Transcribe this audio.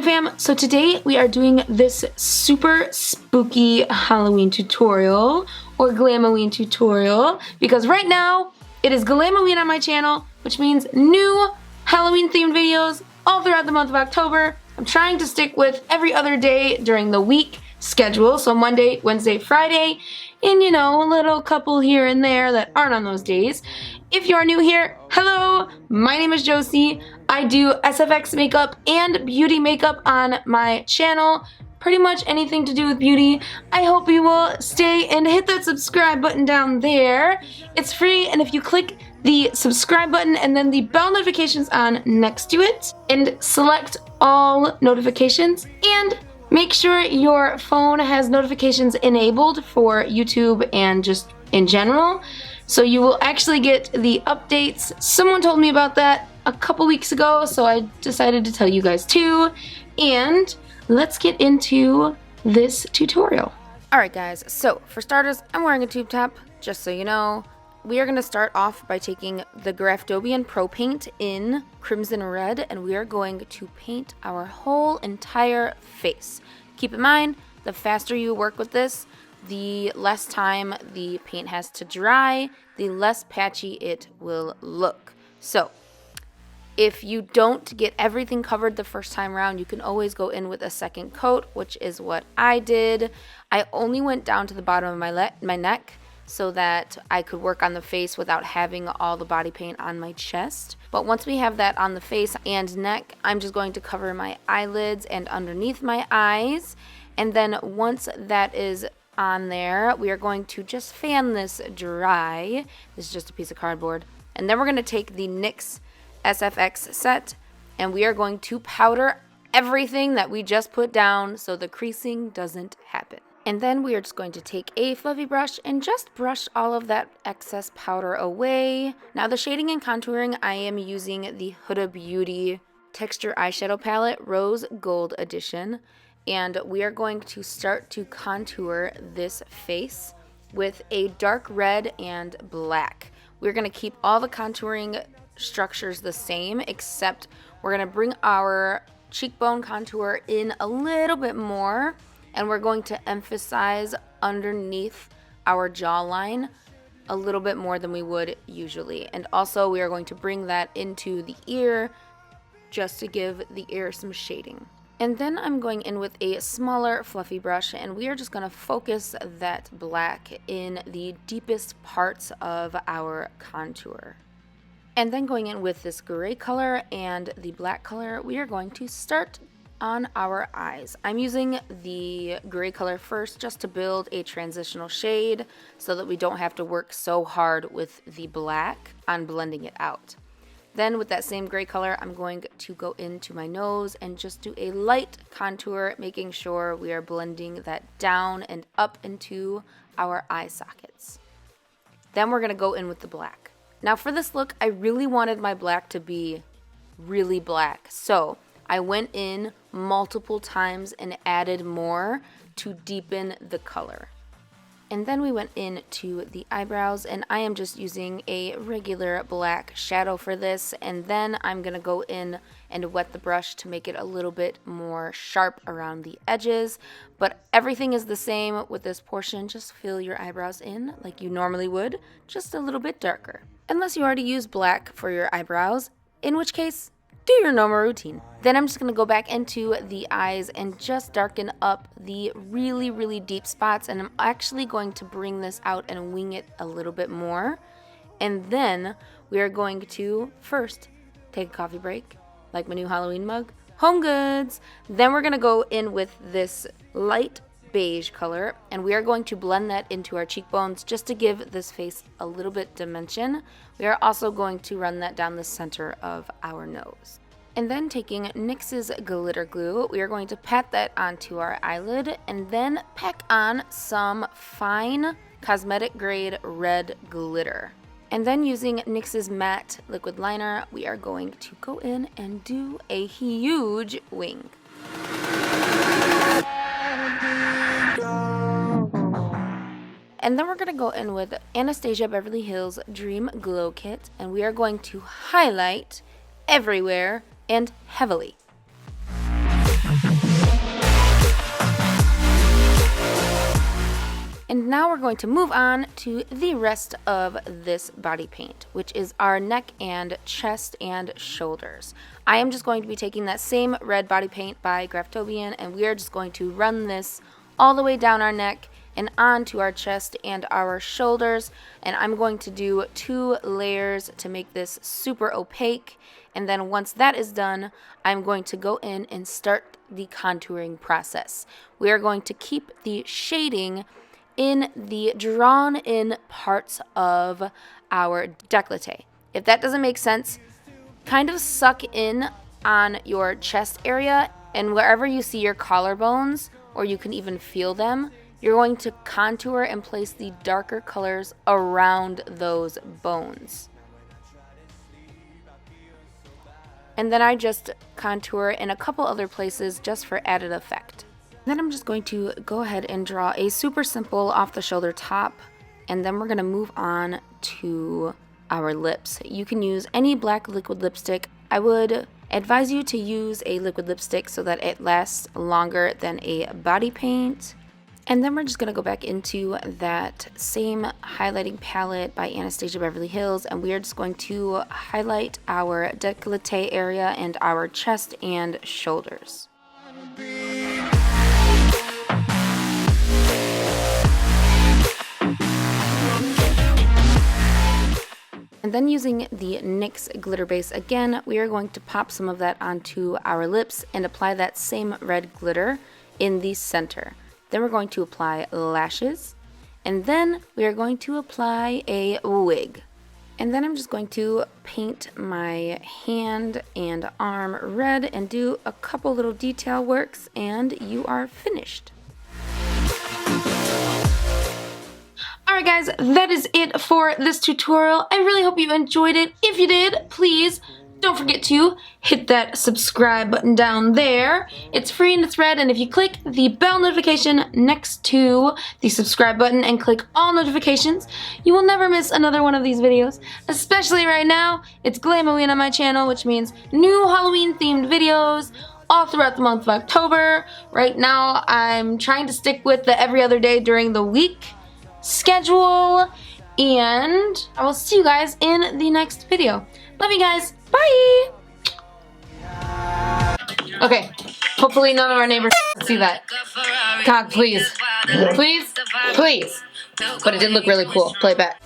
Glamfam, so today we are doing this super spooky Halloween tutorial, or GLAMOWEEN tutorial, because right now it is GLAMOWEEN on my channel, which means new Halloween themed videos all throughout the month of October. I'm trying to stick with every other day during the week schedule, so Monday, Wednesday, Friday, and you know, a little couple here and there that aren't on those days. If you are new here, hello, my name is Josie. I do SFX makeup and beauty makeup on my channel. Pretty much anything to do with beauty. I hope you will stay and hit that subscribe button down there. It's free, and if you click the subscribe button and then the bell notifications on next to it and select all notifications and make sure your phone has notifications enabled for YouTube and just in general, so you will actually get the updates. Someone told me about that a couple weeks ago, so I decided to tell you guys too. And let's get into this tutorial. Alright guys, so for starters, I'm wearing a tube top, just so you know. We are going to start off by taking the Graftobian Pro Paint in Crimson Red, and we are going to paint our whole entire face. Keep in mind, the faster you work with this, the less time the paint has to dry, the less patchy it will look. So, if you don't get everything covered the first time around, you can always go in with a second coat, which is what I did. I only went down to the bottom of my neck so that I could work on the face without having all the body paint on my chest. But once we have that on the face and neck, I'm just going to cover my eyelids and underneath my eyes. And then once that is on there, we are going to just fan this dry. This is just a piece of cardboard. And then we're going to take the NYX SFX set, and we are going to powder everything that we just put down so the creasing doesn't happen. And then we are just going to take a fluffy brush and just brush all of that excess powder away. Now the shading and contouring, I am using the Huda Beauty Texture Eyeshadow Palette Rose Gold Edition. And we are going to start to contour this face with a dark red and black. We're going to keep all the contouring structures the same, except we're going to bring our cheekbone contour in a little bit more, and we're going to emphasize underneath our jawline a little bit more than we would usually. And also we are going to bring that into the ear just to give the ear some shading. And then I'm going in with a smaller fluffy brush, and we are just going to focus that black in the deepest parts of our contour. And then going in with this gray color and the black color, we are going to start on our eyes. I'm using the gray color first just to build a transitional shade so that we don't have to work so hard with the black on blending it out. Then with that same gray color, I'm going to go into my nose and just do a light contour, making sure we are blending that down and up into our eye sockets. Then we're going to go in with the black. Now for this look, I really wanted my black to be really black, so I went in multiple times and added more to deepen the color. And then we went into the eyebrows, and I am just using a regular black shadow for this, and then I'm going to go in and wet the brush to make it a little bit more sharp around the edges. But everything is the same with this portion. Just fill your eyebrows in like you normally would, just a little bit darker. Unless you already use black for your eyebrows, in which case, do your normal routine. Then I'm just going to go back into the eyes and just darken up the really, really deep spots. And I'm actually going to bring this out and wing it a little bit more. And then we are going to first take a coffee break, like my new Halloween mug, Home Goods. Then we're going to go in with this light beige color, and we are going to blend that into our cheekbones just to give this face a little bit dimension. We are also going to run that down the center of our nose. And then taking NYX's glitter glue, we are going to pat that onto our eyelid and then pack on some fine cosmetic grade red glitter. And then using NYX's matte liquid liner, we are going to go in and do a huge wing. And then we're going to go in with Anastasia Beverly Hills Dream Glow Kit, and we are going to highlight everywhere and heavily. And now we're going to move on to the rest of this body paint, which is our neck and chest and shoulders. I am just going to be taking that same red body paint by Graftobian, and we are just going to run this all the way down our neck and onto our chest and our shoulders. And I'm going to do 2 layers to make this super opaque. And then once that is done, I'm going to go in and start the contouring process. We are going to keep the shading in the drawn in parts of our décolleté. If that doesn't make sense, kind of suck in on your chest area, and wherever you see your collarbones, or you can even feel them, you're going to contour and place the darker colors around those bones. And then I just contour in a couple other places just for added effect. Then I'm just going to go ahead and draw a super simple off the shoulder top, and then we're going to move on to our lips. You can use any black liquid lipstick. I would advise you to use a liquid lipstick so that it lasts longer than a body paint. And then we're just going to go back into that same highlighting palette by Anastasia Beverly Hills, and we are just going to highlight our décolleté area and our chest and shoulders. And then using the NYX glitter base again, we are going to pop some of that onto our lips and apply that same red glitter in the center. Then we're going to apply lashes, and then we are going to apply a wig. And then I'm just going to paint my hand and arm red and do a couple little detail works, and you are finished. Alright guys, that is it for this tutorial. I really hope you enjoyed it. If you did, please don't forget to hit that subscribe button down there. It's free and it's red, and if you click the bell notification next to the subscribe button and click all notifications, you will never miss another one of these videos. Especially right now, it's GLAMOWEEN on my channel, which means new Halloween themed videos all throughout the month of October. Right now, I'm trying to stick with the every other day during the week schedule, and I will see you guys in the next video. Love you guys. Bye. Okay, hopefully none of our neighbors see that. God, please. Please? Please. But it did look really cool. Play it back.